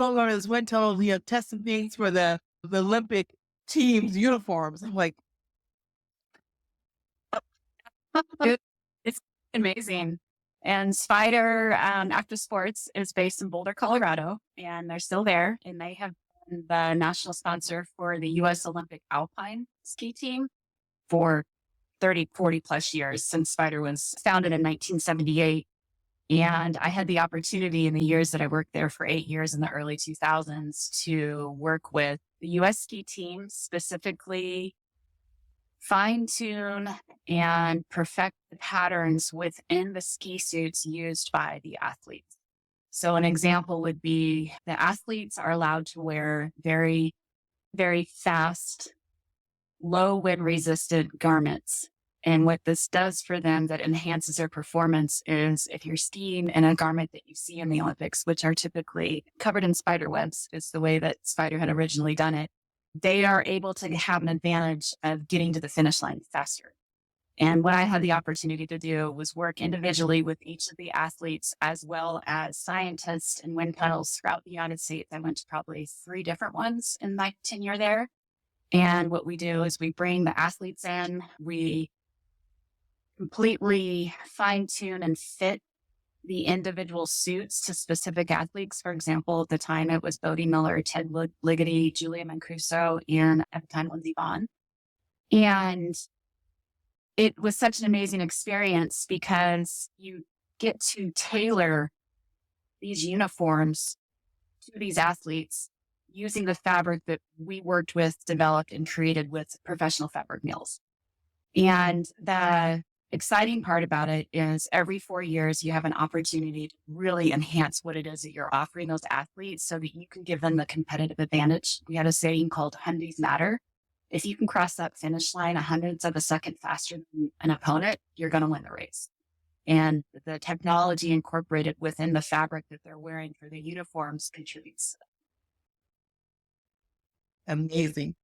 homeowners went to, testing things for the Olympic team's uniforms. I'm like, It, it's amazing. And Spyder Active Sports is based in Boulder, Colorado, and they're still there. And they have been the national sponsor for the U.S. Olympic Alpine ski team for 30, 40 plus years since Spyder was founded in 1978. And I had the opportunity in the years that I worked there for 8 years in the early 2000s to work with the U.S. ski team, specifically fine tune and perfect the patterns within the ski suits used by the athletes. So an example would be the athletes are allowed to wear very, very fast, low wind resistant garments. And what this does for them that enhances their performance is if you're skiing in a garment that you see in the Olympics, which are typically covered in spider webs, is the way that Spyder had originally done it, they are able to have an advantage of getting to the finish line faster. And what I had the opportunity to do was work individually with each of the athletes, as well as scientists and wind tunnels throughout the United States. I went to probably 3 different ones in my tenure there. And what we do is we bring the athletes in, we completely fine tune and fit the individual suits to specific athletes. For example, at the time it was Bodie Miller, Ted Ligety, Julia Mancuso, and at the time Lindsey Vonn. And it was such an amazing experience because you get to tailor these uniforms to these athletes using the fabric that we worked with, developed, and created with professional fabric mills. And the exciting part about it is every 4 years, you have an opportunity to really enhance what it is that you're offering those athletes so that you can give them the competitive advantage. We had a saying called hundreds matter. If you can cross that finish line a hundredths of a second faster than an opponent, you're going to win the race. And the technology incorporated within the fabric that they're wearing for the uniforms contributes. amazing.